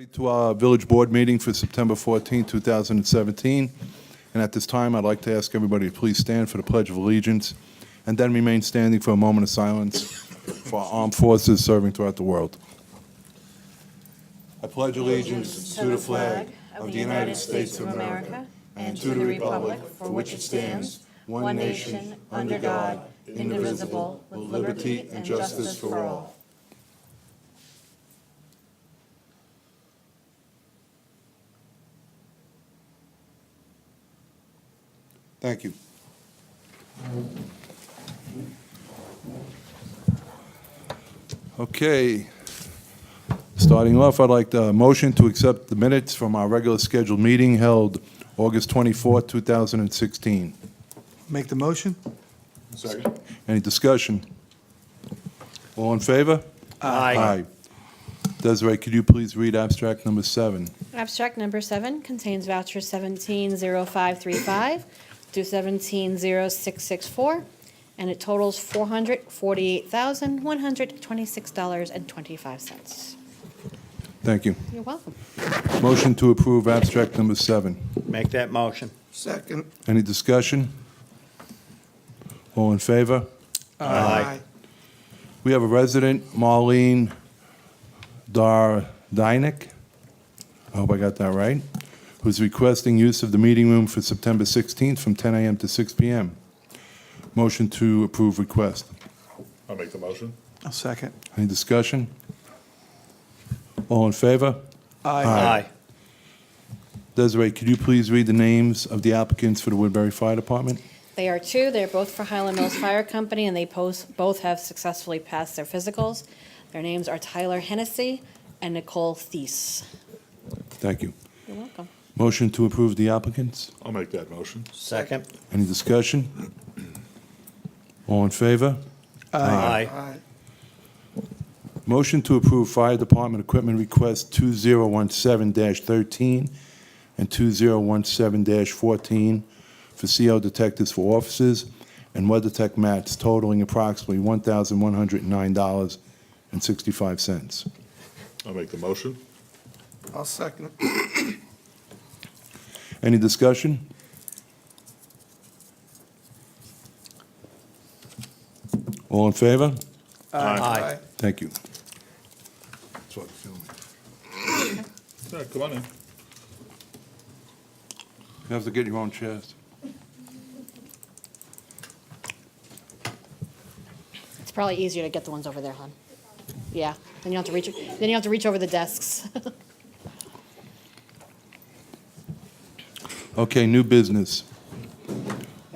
To our village board meeting for September 14, 2017. And at this time, I'd like to ask everybody to please stand for the Pledge of Allegiance and then remain standing for a moment of silence for our armed forces serving throughout the world. I pledge allegiance to the flag of the United States of America and to the republic for which it stands, one nation, under God, indivisible, with liberty and justice for all. Thank you. Okay. Starting off, I'd like the motion to accept the minutes from our regular scheduled meeting held August 24, 2016. Make the motion? Second. Any discussion? All in favor? Aye. Desiree, could you please read abstract number 7? Abstract number 7 contains vouchers 170535 through 170664, and it totals $448,126.25. Thank you. You're welcome. Motion to approve abstract number 7. Make that motion. Second. Any discussion? All in favor? Aye. We have a resident, Marlene Dardynik, I hope I got that right, who's requesting use of the meeting room for September 16th from 10 a.m. to 6 p.m. Motion to approve request. I'll make the motion. I'll second. Any discussion? All in favor? Aye. Desiree, could you please read the names of the applicants for the Woodbury Fire Department? They are two. They're both for Highland Mills Fire Company, and they both have successfully passed their physicals. Their names are Tyler Hennessy and Nicole Thies. Thank you. You're welcome. Motion to approve the applicants? I'll make that motion. Second. Any discussion? All in favor? Aye. Motion to approve Fire Department Equipment Request 2017-13 and 2017-14 for CO detectors for offices and WeatherTech mats totaling approximately $1,109.65. I'll make the motion. I'll second. Any discussion? All in favor? Aye. Thank you. Yeah, come on in. You have to get your own chairs. It's probably easier to get the ones over there, hon. Yeah, then you don't have to reach, then you don't have to reach over the desks. Okay, new business.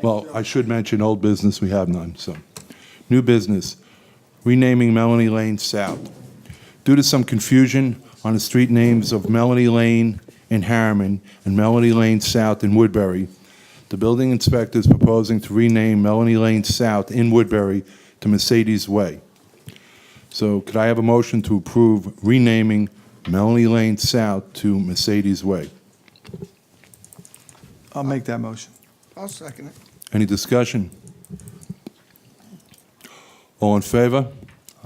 Well, I should mention old business, we have none, so. New business, renaming Melanie Lane South. Due to some confusion on the street names of Melanie Lane in Harriman and Melanie Lane South in Woodbury, the building inspector is proposing to rename Melanie Lane South in Woodbury to Mercedes Way. So could I have a motion to approve renaming Melanie Lane South to Mercedes Way? I'll make that motion. I'll second it. Any discussion? All in favor?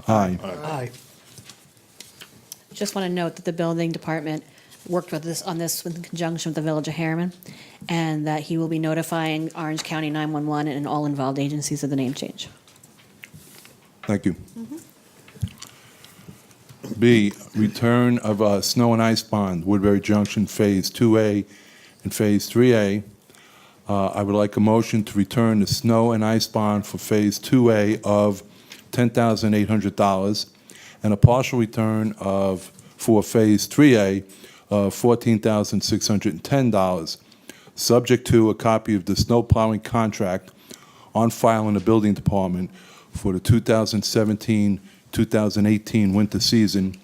Aye. Aye. Just want to note that the building department worked with this, on this in conjunction with the Village of Harriman, and that he will be notifying Orange County 911 and all involved agencies of the name change. Thank you. B, return of snow and ice bond, Woodbury Junction Phase 2A and Phase 3A. I would like a motion to return the snow and ice bond for Phase 2A of $10,800 and a partial return for Phase 3A of $14,610, subject to a copy of the snow plowing contract on file in the building department for the 2017-2018 winter season,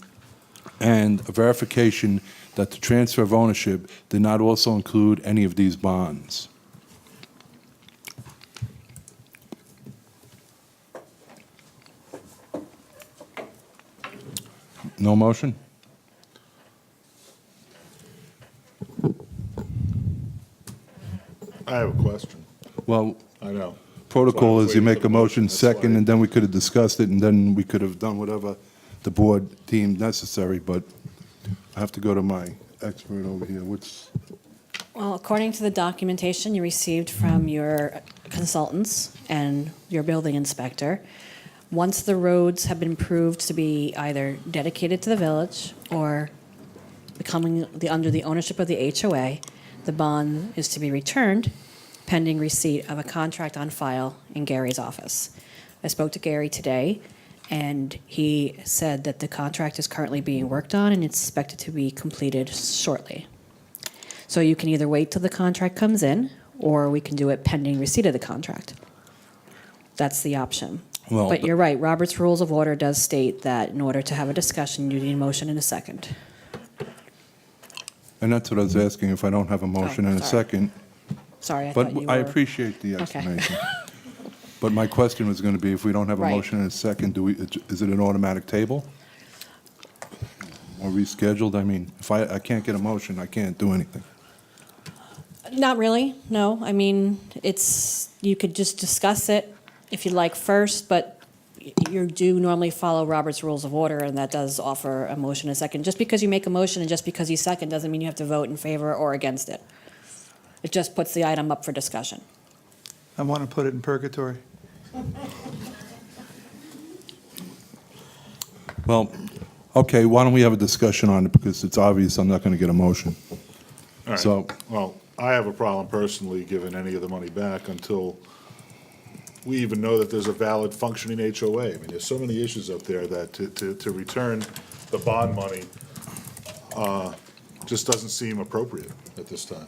and a verification that the transfer of ownership did not also include any of these bonds. No motion? I have a question. Well, I know. protocol That's why I was is you waiting make for a the motion that's second, why- and then we could have discussed it, and then we could have done whatever the board deemed necessary, but I have to go to my expert over here. Well, according to the documentation you received from your consultants and your building inspector, once the roads have been proved to be either dedicated to the village or becoming under the ownership of the HOA, the bond is to be returned pending receipt of a contract on file in Gary's office. I spoke to Gary today, and he said that the contract is currently being worked on and it's expected to be completed shortly. So you can either wait till the contract comes in, or we can do it pending receipt of the contract. That's the option. Well, But you're right, Robert's Rules of Order does state that in order to have a discussion, you need a motion and a second. And that's what I was asking, if I don't have a motion and a sorry. second. Sorry, I But thought you I were... appreciate the Okay. explanation. But my question was going to be, if we don't have a Right. motion and a second, is it an automatic table? Or rescheduled? I mean, if I can't get a motion, I can't do anything. Not really, no. I mean, you could just discuss it if you'd like first, but you do normally follow Robert's Rules of Order, and that does offer a motion and a second. Just because you make a motion and just because you second doesn't mean you have to vote in favor or against it. It just puts the item up for discussion. I want to put it in purgatory. Well, okay, why don't we have a discussion on it, because it's obvious I'm not going to get a motion. All right. So- Well, I have a problem personally giving any of the money back until we even know that there's a valid functioning HOA. I mean, there's so many issues up there that to return the bond money just doesn't seem appropriate at this time.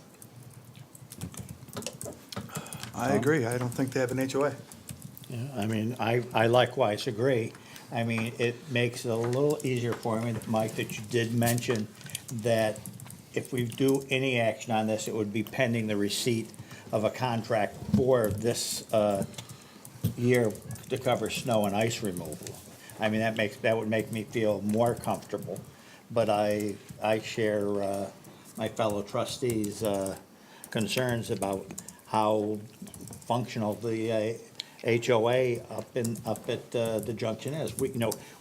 I agree. I don't think they have an HOA. Yeah, I mean, I likewise agree. I mean, it makes it a little easier for me, Mike, that you did mention that if we do any action on this, it would be pending the receipt of a contract for this year to cover snow and ice removal. I mean, that would make me feel more comfortable. But I share my fellow trustees' concerns about how functional the HOA up at the junction is.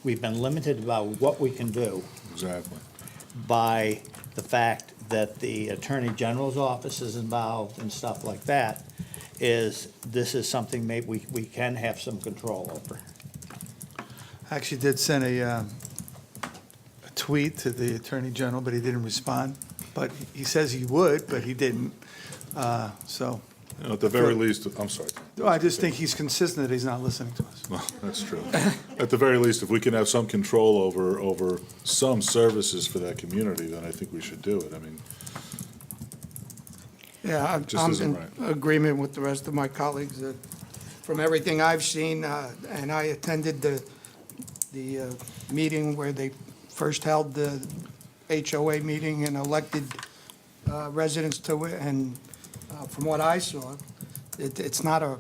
We've been limited about what we can do Exactly. by the fact that the Attorney General's office is involved and stuff like that. This is something maybe we can have some control over. I actually did send a tweet to the Attorney General, but he didn't respond. But he says he would, but he didn't. So You know, at the very least, I'm sorry. I just think he's consistent that he's not listening to us. Well, that's true. At the very least, if we can have some control over some services for that community, then I think we should do it. I mean, Yeah, Just I'm isn't in agreement with the rest of my colleagues that from everything I've seen, and I attended the meeting where they first held the HOA meeting and elected residents to it, and from what I saw, it's not a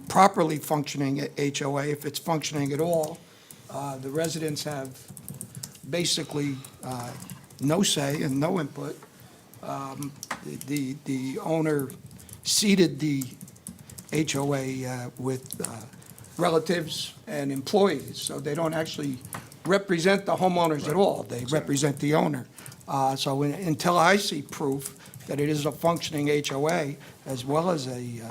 properly functioning HOA, if it's functioning at all. The residents have basically no say and no input. The owner seeded the HOA with relatives and employees, so they don't actually represent the homeowners at all. They represent the owner. So until I see proof that it is a functioning HOA as well as a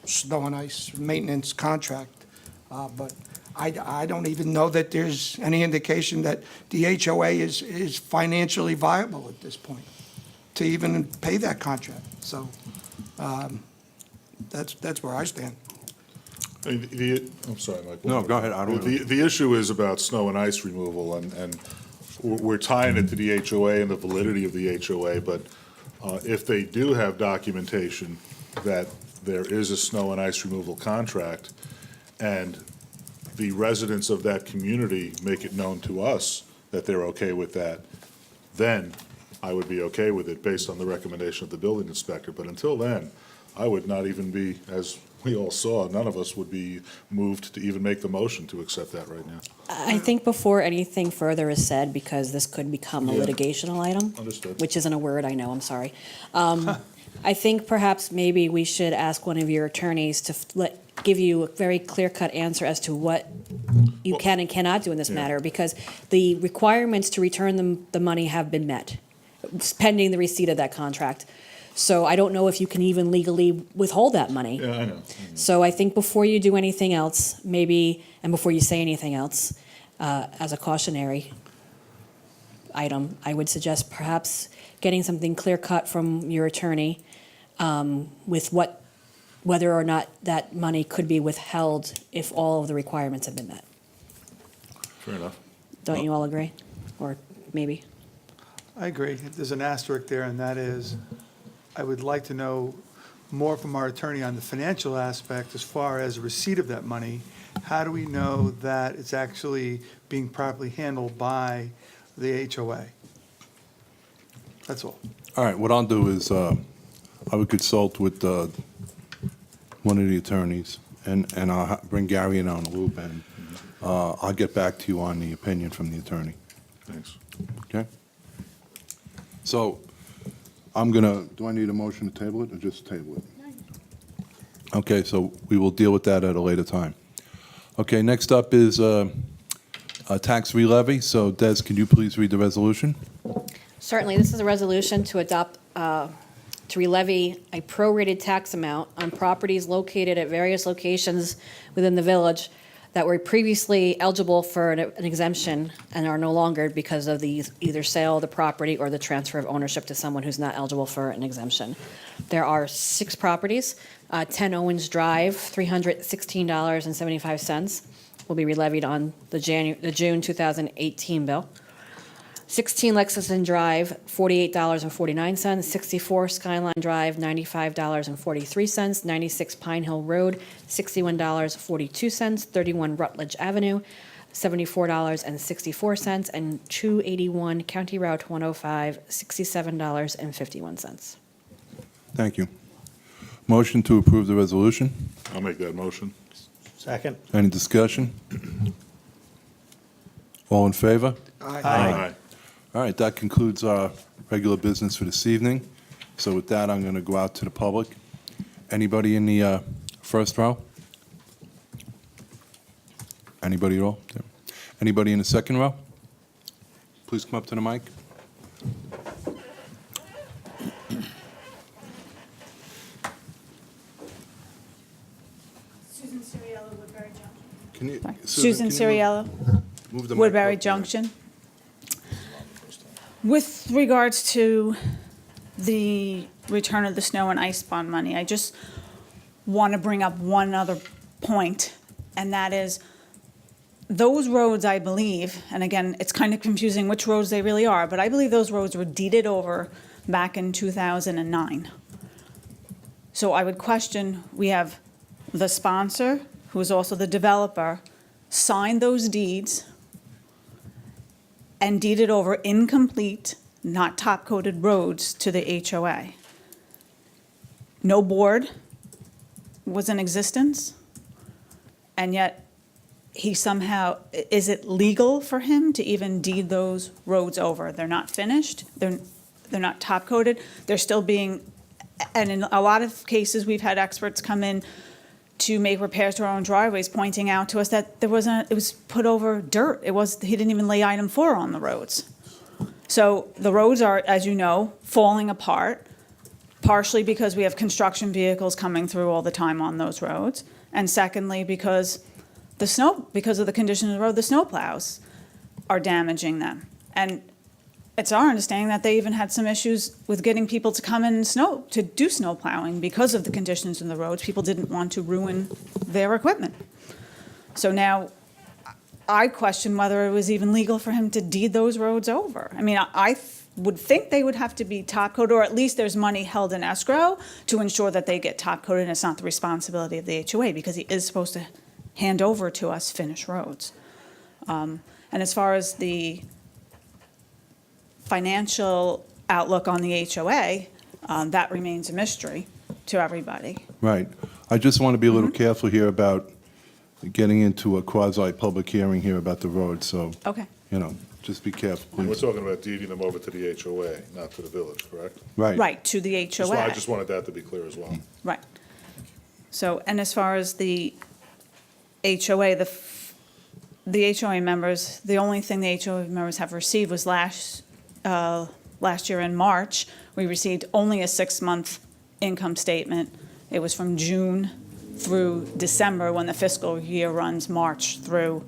snow and ice maintenance contract, but I don't even know that there's any indication that the HOA is financially viable at this point to even pay that contract. So that's where I stand. I mean, I'm sorry, Mike. No, go ahead. I don't know. The issue is about snow and ice removal, and we're tying it to the HOA and the validity of the HOA, but if they do have documentation that there is a snow and ice removal contract, and the residents of that community make it known to us that they're okay with that, then I would be okay with it based on the recommendation of the building inspector. But until then, I would not even be, as we all saw, none of us would be moved to even make the motion to accept that right now. I think before anything further is said, because this could become a Yeah. litigational item. Understood. Which isn't a word, I know, I'm sorry. I think perhaps maybe we should ask one of your attorneys to give you a very clear-cut answer as to what you can and cannot do in this Yeah. matter, because the requirements to return the money have been met, pending the receipt of that contract. So I don't know if you can even legally withhold that money. Yeah, I know. So I think before you do anything else, maybe, and before you say anything else, as a cautionary item, I would suggest perhaps getting something clear-cut from your attorney with whether or not that money could be withheld if all of the requirements have been met. Fair enough. Don't you all agree? Or maybe? I agree. There's an asterisk there, and that is, I would like to know more from our attorney on the financial aspect as far as receipt of that money. How do we know that it's actually being properly handled by the HOA? That's all. All right, what I'll do is, I would consult with one of the attorneys, and I'll bring Gary in on the loop, and I'll get back to you on the opinion from the attorney, Thanks. okay? So, do I need a motion to table it, or just table it? Okay, so we will deal with that at a later time. Okay, next up is a tax relevy, so Des, can you please read the resolution? Certainly, this is a resolution to adopt, to relevy a prorated tax amount on properties located at various locations within the village that were previously eligible for an exemption and are no longer because of the either sale of the property or the transfer of ownership to someone who's not eligible for an exemption. There are 6 properties. 10 Owens Drive, $316.75 will be relevied on the June 2018 bill. 16 Lexington Drive, $48.49. 64 Skyline Drive, $95.43. 96 Pine Hill Road, $61.42. 31 Rutledge Avenue, $74.64. And 281 County Route 105, $67.51. Thank you. Motion to approve the resolution. I'll make that motion. Second? Any discussion? All in favor? Aye. All right, that concludes our regular business for this evening. So with that, I'm going to go out to the public. Anybody in the first row? Anybody at all? Yeah. Anybody in the second row? Please come up to the mic. Susan Siriello, Woodbury Junction. Can you, Susan can you Siriello, move the mic Woodbury up? Junction. With regards to the return of the snow and ice bond money, I just want to bring up one other point, and that is those roads, I believe, and again, it's kind of confusing which roads they really are, but I believe those roads were deeded over back in 2009. So I would question, we have the sponsor, who is also the developer, signed those deeds and deeded over incomplete, not top-coated roads to the HOA. No board was in existence, and yet he somehow, is it legal for him to even deed those roads over? They're not finished, they're not top-coated, they're still being, and in a lot of cases, we've had experts come in to make repairs to our own driveways, pointing out to us that it was put over dirt. He didn't even lay item 4 on the roads. So the roads are, as you know, falling apart, partially because we have construction vehicles coming through all the time on those roads, and secondly, because because of the condition of the road, the snow plows are damaging them. And it's our understanding that they even had some issues with getting people to come in to do snow plowing because of the conditions in the roads. People didn't want to ruin their equipment. So now I question whether it was even legal for him to deed those roads over. I mean, I would think they would have to be top coated, or at least there's money held in escrow to ensure that they get top coated, and it's not the responsibility of the HOA, because he is supposed to hand over to us finished roads. And as far as the financial outlook on the HOA, that remains a mystery to everybody. Right. I just want to be a little careful here about getting into a quasi-public hearing here about the road, so, Okay. just be careful, We're please. talking about deeding them over to the HOA, not to the village, correct? Right. Right, to the HOA. I just wanted that to be clear as well. Right. So, and as far as the HOA, the HOA members, the only thing the HOA members have received was last year in March. We received only a 6-month income statement. It was from June through December, when the fiscal year runs March through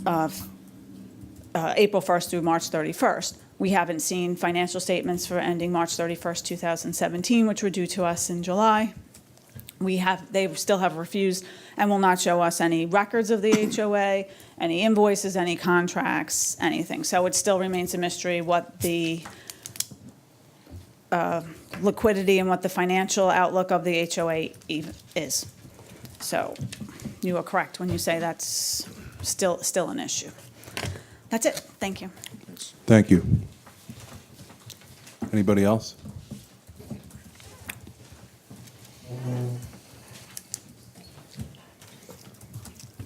April 1st through March 31st. We haven't seen financial statements for ending March 31st, 2017, which were due to us in July. They still have refused and will not show us any records of the HOA, any invoices, any contracts, anything. So it still remains a mystery what the liquidity and what the financial outlook of the HOA is. So you are correct when you say that's still an issue. That's it. Thank you. Thank you. Anybody else?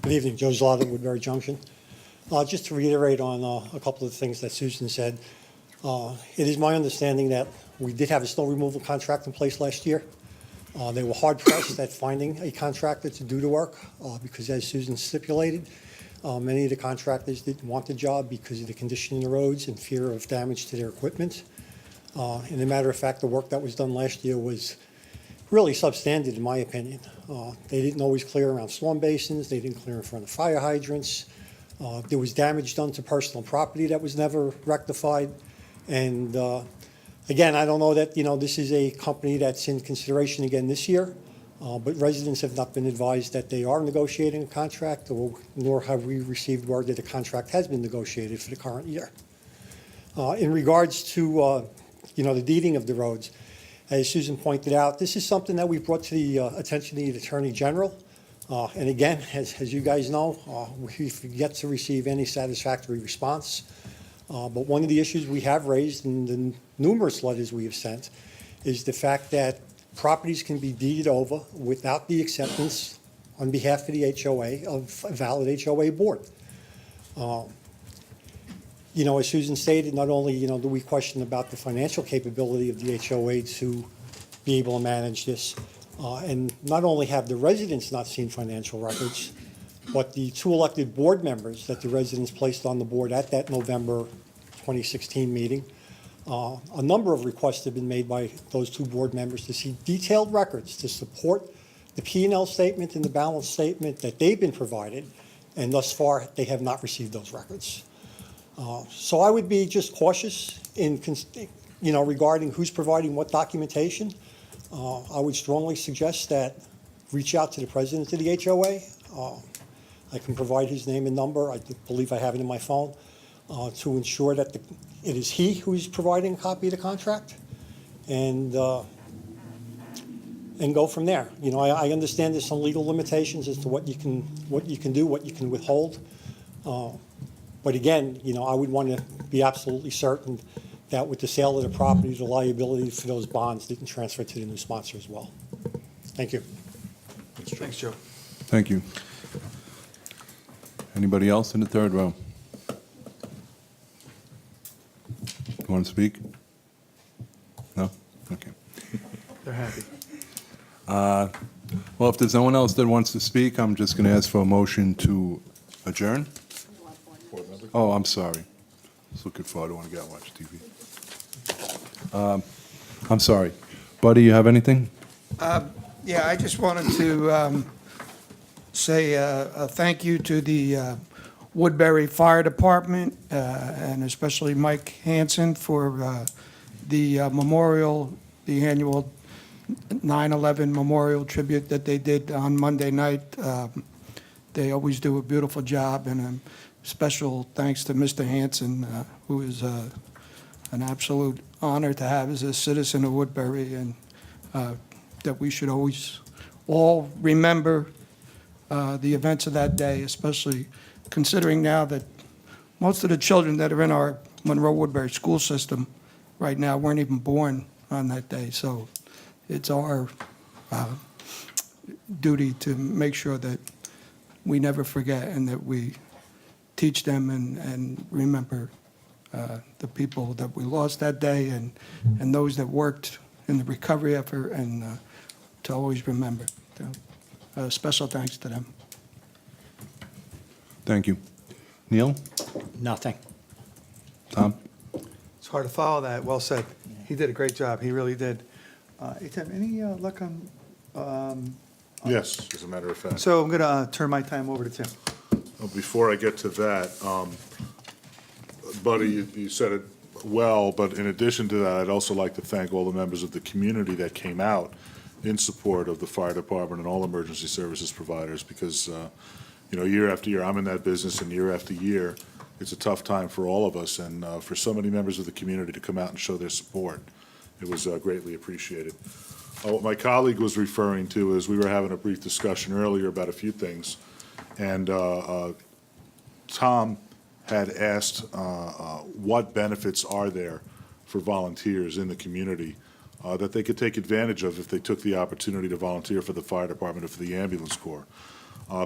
Good evening, Joe Zlother, Woodbury Junction. Just to reiterate on a couple of things that Susan said, it is my understanding that we did have a snow removal contract in place last year. They were hard pressed at finding a contractor to do the work because, as Susan stipulated, many of the contractors didn't want the job because of the condition of the roads and fear of damage to their equipment. And as a matter of fact, the work that was done last year was really substandard, in my opinion. They didn't always clear around storm basins. They didn't clear in front of fire hydrants. There was damage done to personal property that was never rectified. And again, I don't know that, this is a company that's in consideration again this year, but residents have not been advised that they are negotiating a contract, nor have we received word that a contract has been negotiated for the current year. In regards to, the deeding of the roads, as Susan pointed out, this is something that we brought to the attention of the Attorney General. And again, as you guys know, we've yet to receive any satisfactory response. But one of the issues we have raised in the numerous letters we have sent is the fact that properties can be deeded over without the acceptance on behalf of the HOA of a valid HOA board. As Susan stated, not only, do we question about the financial capability of the HOA to be able to manage this, and not only have the residents not seen financial records, but the 2 elected board members that the residents placed on the board at that November 2016 meeting, a number of requests have been made by those 2 board members to see detailed records to support the P&L statement and the balance statement that they've been provided, and thus far, they have not received those records. So I would be just cautious in, regarding who's providing what documentation. I would strongly suggest that reach out to the president of the HOA. I can provide his name and number. I believe I have it in my phone to ensure that it is he who's providing a copy of the contract, and go from there. I understand there's some legal limitations as to what you can do, what you can withhold. But again, I would want to be absolutely certain that with the sale of the property, the liability for those bonds didn't transfer to the new sponsor as well. Thank you. Thanks, Joe. Thank you. Anybody else in the third row? You want to speak? No? Okay. They're happy. Well, if there's no one else that wants to speak, I'm just going to ask for a motion to adjourn. Oh, I'm sorry. I was looking for, I don't want to get watch TV. I'm sorry. Buddy, you have anything? Yeah, I just wanted to say a thank you to the Woodbury Fire Department, and especially Mike Hanson for the memorial, the annual 9/11 memorial tribute that they did on Monday night. They always do a beautiful job, and special thanks to Mr. Hanson, who is an absolute honor to have as a citizen of Woodbury, and that we should always all remember the events of that day, especially considering now that most of the children that are in our Monroe Woodbury school system right now weren't even born on that day. So it's our duty to make sure that we never forget and that we teach them and remember the people that we lost that day, and those that worked in the recovery effort, and to always remember. So, special thanks to them. Thank you. Neil? Nothing. Tom? It's hard to follow that. Well said. He did a great job. He really did. Hey, Tim, any luck on, Yes, as a matter of fact. so I'm going to turn my time over to Tim. Before I get to that, Buddy, you said it well, but in addition to that, I'd also like to thank all the members of the community that came out in support of the fire department and all emergency services providers, because, year after year, I'm in that business, and year after year, it's a tough time for all of us, and for so many members of the community to come out and show their support, it was greatly appreciated. What my colleague was referring to is, we were having a brief discussion earlier about a few things, and Tom had asked what benefits are there for volunteers in the community that they could take advantage of if they took the opportunity to volunteer for the fire department or for the ambulance corps.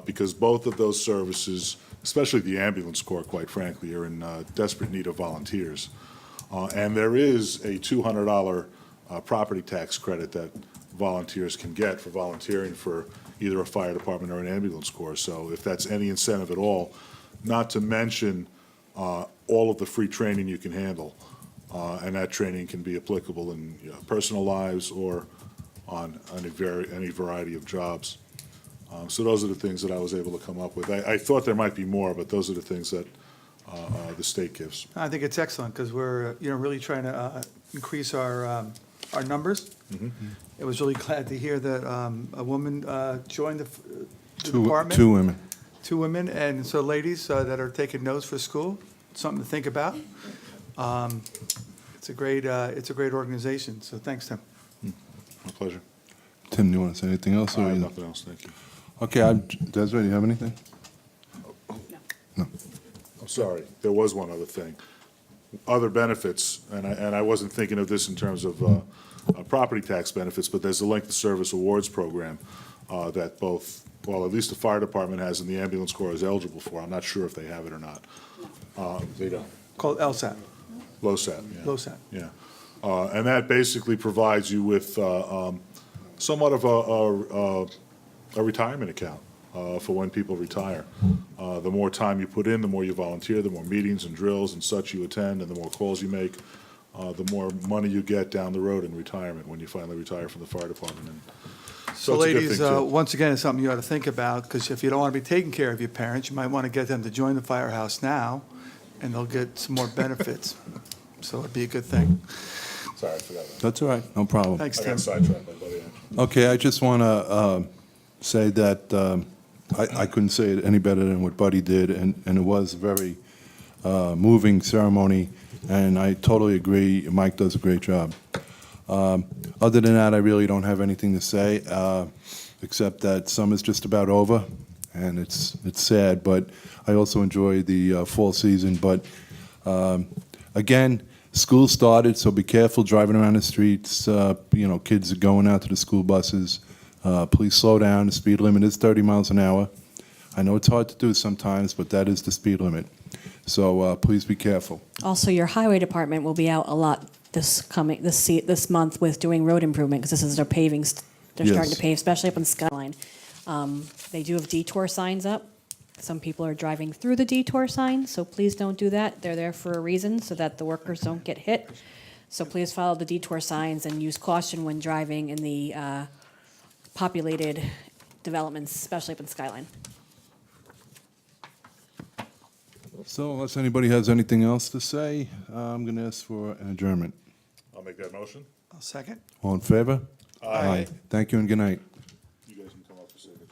Because both of those services, especially the ambulance corps, quite frankly, are in desperate need of volunteers. And there is a $200 property tax credit that volunteers can get for volunteering for either a fire department or an ambulance corps. So if that's any incentive at all, not to mention all of the free training you can handle. And that training can be applicable in personal lives or on any variety of jobs. So those are the things that I was able to come up with. I thought there might be more, but those are the things that the state gives. I think it's excellent because we're, really trying to increase our numbers. It was really glad to hear that a woman joined the department. Two women. Two women, and so ladies that are taking notes for school, something to think about. It's a great organization, so thanks, Tim. My pleasure. Tim, do you want to say anything else? I or have you- nothing else, thank you. Okay, Desiree, do you have anything? I'm sorry, there was one other thing. Other benefits, and I wasn't thinking of this in terms of property tax benefits, but there's the Length of Service Awards Program that both, well, at least the fire department has and the ambulance corps is eligible for. I'm not sure if they have it or not. They don't. Called LSAT, LoSAT, yeah. LoSAT. Yeah. And that basically provides you with somewhat of a retirement account for when people retire. The more time you put in, the more you volunteer, the more meetings and drills and such you attend, and the more calls you make, the more money you get down the road in retirement when you finally retire from the fire department. And So it's a good ladies, thing, too. once again, it's something you ought to think about, because if you don't want to be taking care of your parents, you might want to get them to join the firehouse now, and they'll get some more benefits. So it'd be a good thing. Sorry, I forgot that. That's all right, no problem. Thanks, I Tim. got sidetracked by Buddy, actually. Okay, I just want to say that I couldn't say it any better than what Buddy did, and it was a very moving ceremony, and I totally agree, Mike does a great job. Other than that, I really don't have anything to say, except that summer's just about over, and it's sad, but I also enjoy the fall season. But again, school started, so be careful driving around the streets. Kids are going out to the school buses. Please slow down. The speed limit is 30 miles an hour. I know it's hard to do sometimes, but that is the speed limit. So please be careful. Also, your highway department will be out a lot this month with doing road improvement, because this is their paving, they're starting Yes. to pave, especially up in Skyline. They do have detour signs up. Some people are driving through the detour signs, so please don't do that. They're there for a reason, so that the workers don't get hit. So please follow the detour signs and use caution when driving in the populated developments, especially up in Skyline. So unless anybody has anything else to say, I'm going to ask for an adjournment. I'll make that motion. I'll second. All in favor? Aye. Thank you and good night. You guys can come up for signatures.